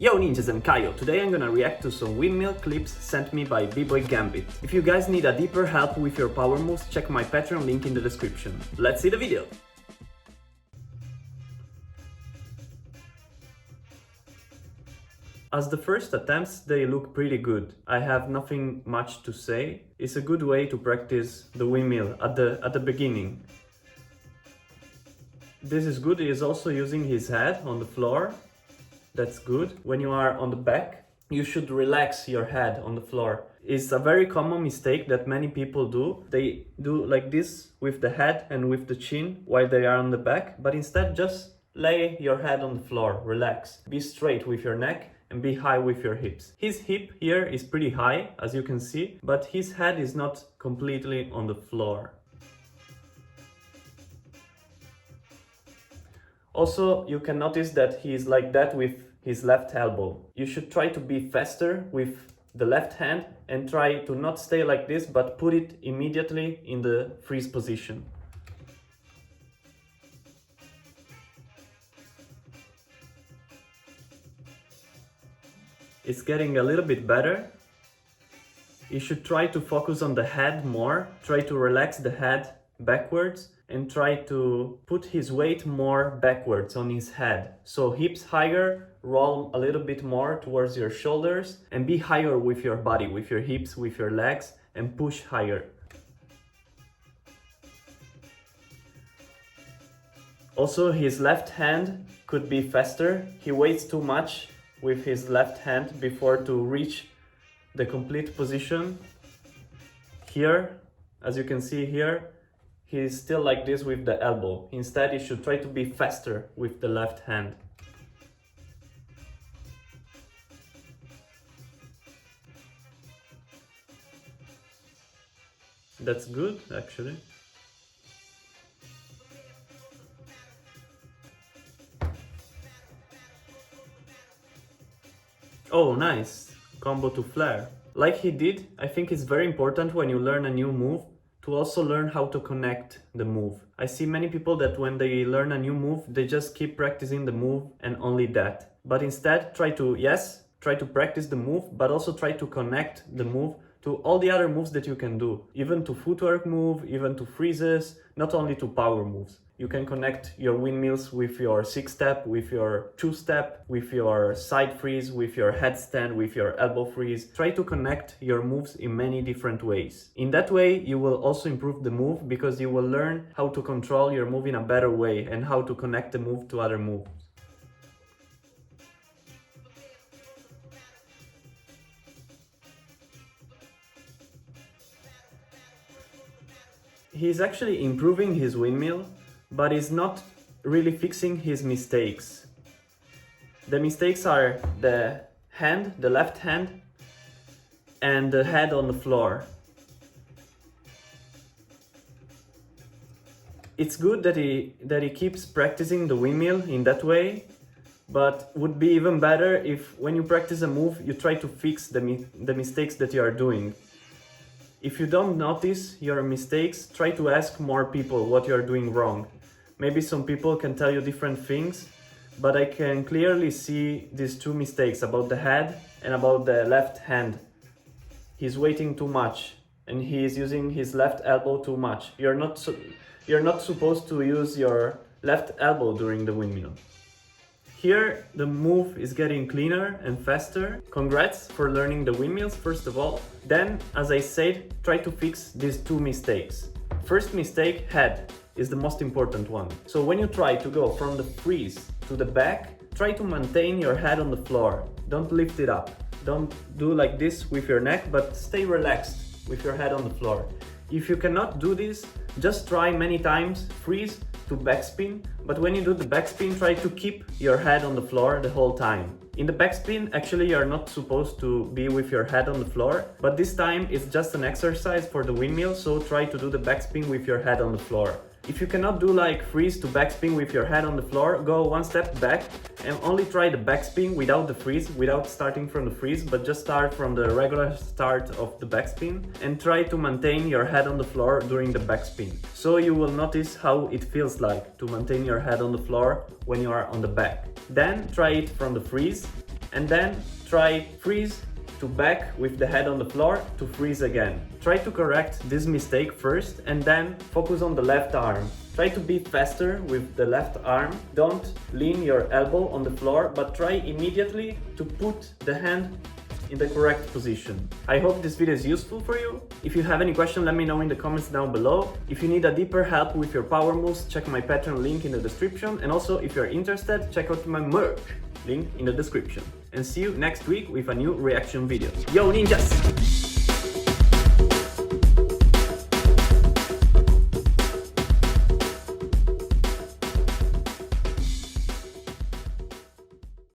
Yo ninjas, I'm Kaio. Today I'm gonna react to some windmill clips sent me by Bboy Gambit. If you guys need a deeper help with your power moves, check my Patreon link in the description. Let's see the video! As the first attempts, they look pretty good. I have nothing much to say. It's a good way to practice the windmill at the beginning. This is good. He is also using his head on the floor. That's good. When you are on the back, you should relax your head on the floor. It's a very common mistake that many people do. They do like this with the head and with the chin while they are on the back, but instead just lay your head on the floor, relax. Be straight with your neck and be high with your hips. His hip here is pretty high, as you can see, but his head is not completely on the floor. Also, you can notice that he is like that with his left elbow. You should try to be faster with the left hand and try to not stay like this, but put it immediately in the freeze position. It's getting a little bit better. You should try to focus on the head more, try to relax the head backwards and try to put his weight more backwards on his head. So hips higher, roll a little bit more towards your shoulders and be higher with your body, with your hips, with your legs, and push higher. Also, his left hand could be faster. He waits too much with his left hand before to reach the complete position. Here, as you can see here, he's still like this with the elbow. Instead, you should try to be faster with the left hand. That's good, actually. Oh, nice! Combo to flare. Like he did, I think it's very important when you learn a new move to also learn how to connect the move. I see many people that when they learn a new move, they just keep practicing the move and only that. But instead, try to practice the move, but also try to connect the move to all the other moves that you can do. Even to footwork move, even to freezes, not only to power moves. You can connect your windmills with your 6-step, with your 2-step, with your side freeze, with your headstand, with your elbow freeze. Try to connect your moves in many different ways. In that way, you will also improve the move because you will learn how to control your move in a better way and how to connect the move to other moves. He's actually improving his windmill, but is not really fixing his mistakes. The mistakes are the hand, the left hand, and the head on the floor. It's good that he keeps practicing the windmill in that way, but would be even better if when you practice a move, you try to fix the mistakes that you are doing. If you don't notice your mistakes, try to ask more people what you are doing wrong. Maybe some people can tell you different things, but I can clearly see these two mistakes about the head and about the left hand. He's waiting too much and he is using his left elbow too much. You're not supposed to use your left elbow during the windmill. Here, the move is getting cleaner and faster. Congrats for learning the windmills, first of all. Then, as I said, try to fix these two mistakes. First mistake, head, is the most important one. So when you try to go from the freeze to the back, try to maintain your head on the floor. Don't lift it up. Don't do like this with your neck, but stay relaxed with your head on the floor. If you cannot do this, just try many times, freeze to backspin, but when you do the backspin, try to keep your head on the floor the whole time. In the backspin, actually you're not supposed to be with your head on the floor, but this time it's just an exercise for the windmill, so try to do the backspin with your head on the floor. If you cannot do like freeze to backspin with your head on the floor, go one step back and only try the backspin without the freeze, without starting from the freeze, but just start from the regular start of the backspin and try to maintain your head on the floor during the backspin. So you will notice how it feels like to maintain your head on the floor when you are on the back. Then try it from the freeze and then try freeze to back with the head on the floor to freeze again. Try to correct this mistake first and then focus on the left arm. Try to be faster with the left arm. Don't lean your elbow on the floor, but try immediately to put the hand in the correct position. I hope this video is useful for you. If you have any question, let me know in the comments down below. If you need a deeper help with your power moves, check my Patreon link in the description. And also, if you're interested, check out my merch link in the description. And see you next week with a new reaction video. Yo ninjas!